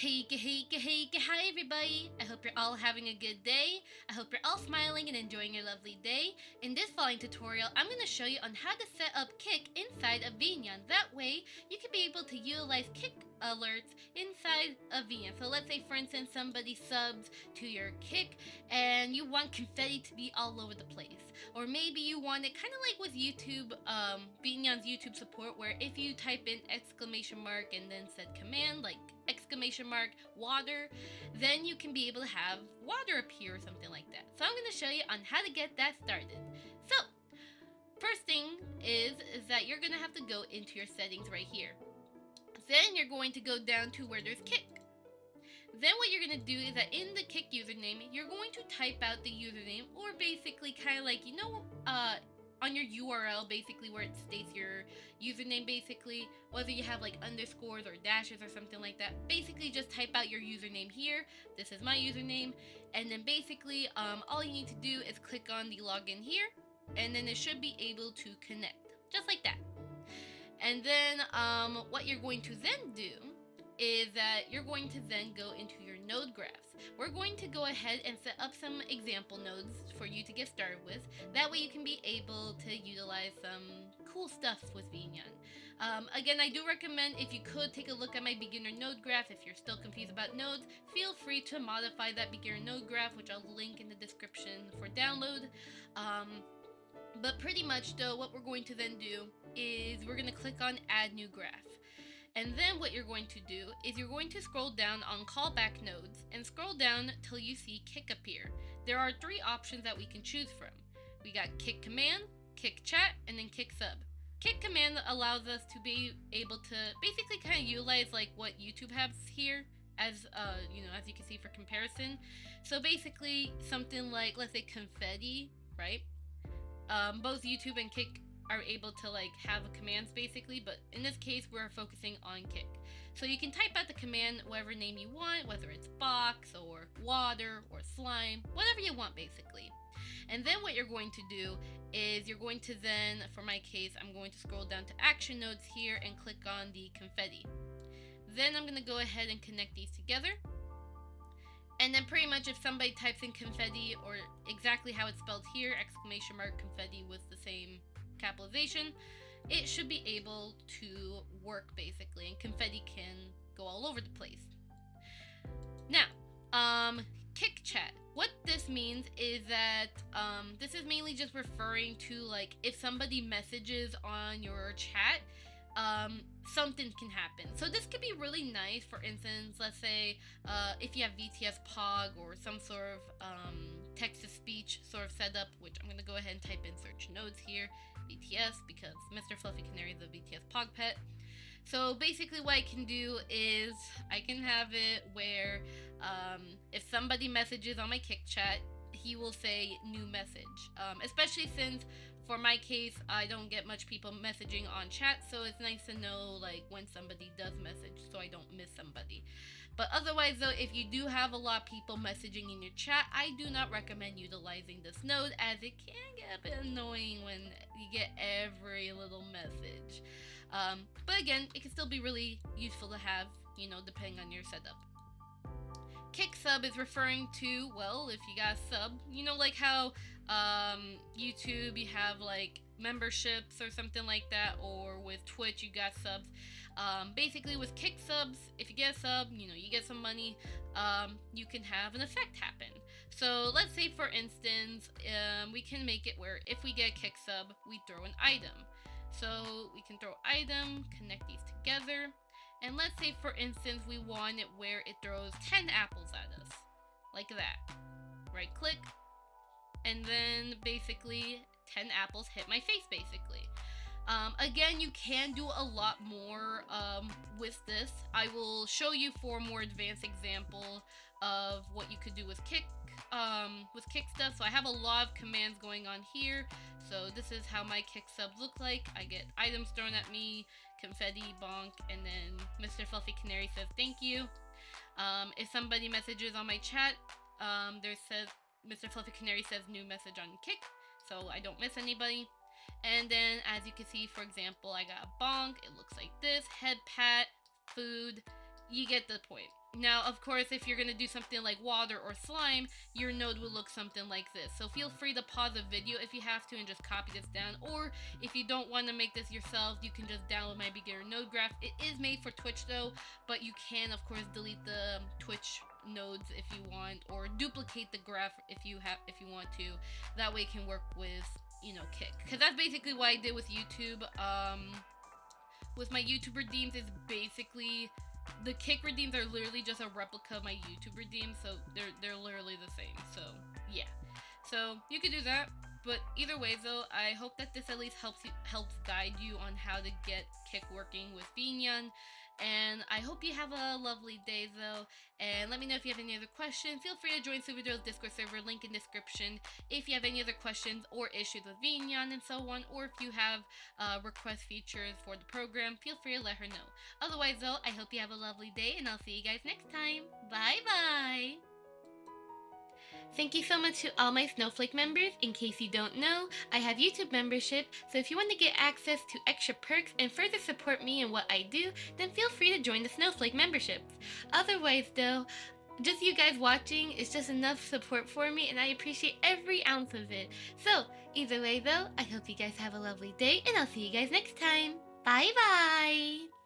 Hi everybody! I hope you're all having a good day. I hope you're all smiling and enjoying your lovely day. In this following tutorial, I'm going to show you on how to set up Kick inside of VNyan. That way, you can be able to utilize Kick alerts inside of VNyan. So let's say for instance somebody subs to your Kick and you want confetti to be all over the place. Or maybe you want it kind of like with YouTube, VNyan's YouTube support, where if you type in exclamation mark and then set command like exclamation mark water, then you can be able to have water appear or something like that. So I'm going to show you on how to get that started. So first thing is that you're going to have to go into your settings right here. Then you're going to go down to where there's Kick. Then what you're going to do is that in the Kick username, you're going to type out the username, or basically kind of like, on your URL, basically where it states your username, basically, whether you have like underscores or dashes or something like that, basically just type out your username here. This is my username. And then basically, all you need to do is click on the login here, and then it should be able to connect, just like that. And then what you're going to then do is that you're going to then go into your node graphs. We're going to go ahead and set up some example nodes for you to get started with. That way you can be able to utilize some cool stuff with VNyan. Again, I do recommend, if you could, take a look at my beginner node graph. If you're still confused about nodes, feel free to modify that beginner node graph, which I'll link in the description for download. But pretty much though, what we're going to then do is we're going to click on add new graph. And then what you're going to do is you're going to scroll down on callback nodes and scroll down till you see Kick appear. There are three options that we can choose from. We got Kick command, Kick chat, and then Kick sub. Kick command allows us to be able to basically kind of utilize like what YouTube has here, as as you can see for comparison. So basically something like, let's say confetti, right? Both YouTube and Kick are able to like have commands basically, but in this case we're focusing on Kick. So you can type out the command whatever name you want, whether it's box or water or slime, whatever you want basically. And then what you're going to do is you're going to then, for my case, I'm going to scroll down to action nodes here and click on the confetti. Then I'm going to go ahead and connect these together. And then pretty much if somebody types in confetti or exactly how it's spelled here, exclamation mark confetti with the same capitalization, it should be able to work basically, and confetti can go all over the place. Now, Kick chat. What this means is that this is mainly just referring to like if somebody messages on your chat, something can happen. So this could be really nice. For instance, let's say if you have VTS POG or some sort of text-to-speech sort of setup, which I'm going to go ahead and type in search nodes here, VTS, because Mr. Fluffy Canary is a VTS POG pet. So basically what I can do is I can have it where if somebody messages on my Kick chat, he will say new message, especially since for my case I don't get much people messaging on chat, so it's nice to know like when somebody does message so I don't miss somebody. But otherwise though, if you do have a lot of people messaging in your chat, I do not recommend utilizing this node, as it can get a bit annoying when you get every little message. But again, it can still be really useful to have, depending on your setup. Kick sub is referring to, well, if you got a sub, like how YouTube you have like memberships or something like that, or with Twitch you got subs. Basically with Kick subs, if you get a sub, you get some money, you can have an effect happen. So let's say for instance, we can make it where if we get a Kick sub, we throw an item. So we can throw item, connect these together. And let's say, for instance, we want it where it throws 10 apples at us. Like that. Right click. And then basically 10 apples hit my face, basically. Again, you can do a lot more with this. I will show you for a more advanced example of what you could do with Kick stuff. So I have a lot of commands going on here. So this is how my Kick subs look like. I get items thrown at me, confetti, bonk, and then Mr. Fluffy Canary says thank you. If somebody messages on my chat, Mr. Fluffy Canary says new message on Kick, so I don't miss anybody. And then as you can see, for example, I got a bonk. It looks like this: head pat, food, you get the point. Now, of course, if you're gonna do something like water or slime, your node will look something like this. So feel free to pause the video if you have to and just copy this down. Or if you don't want to make this yourself, you can just download my beginner node graph. It is made for Twitch though, but you can of course delete the Twitch nodes if you want, or duplicate the graph if you want to. That way it can work with, you know, Kick. Because that's basically what I did with YouTube. With my YouTube redeems, is basically the Kick redeems are literally just a replica of my YouTube redeems, so they're literally the same. So yeah, so you could do that. But either way, though, I hope that this at least helps guide you on how to get Kick working with VNyan. And I hope you have a lovely day, though. And let me know if you have any other questions. Feel free to join Superjoe's Discord server, link in description. If you have any other questions or issues with VNyan and so on, or if you have request features for the program, feel free to let her know. Otherwise, though, I hope you have a lovely day, and I'll see you guys next time. Bye-bye! Thank you so much to all my Snowflake members. In case you don't know, I have YouTube membership, so if you want to get access to extra perks and further support me in what I do, then feel free to join the Snowflake memberships. Otherwise though, just you guys watching is just enough support for me, and I appreciate every ounce of it. So, either way though, I hope you guys have a lovely day, and I'll see you guys next time. Bye bye!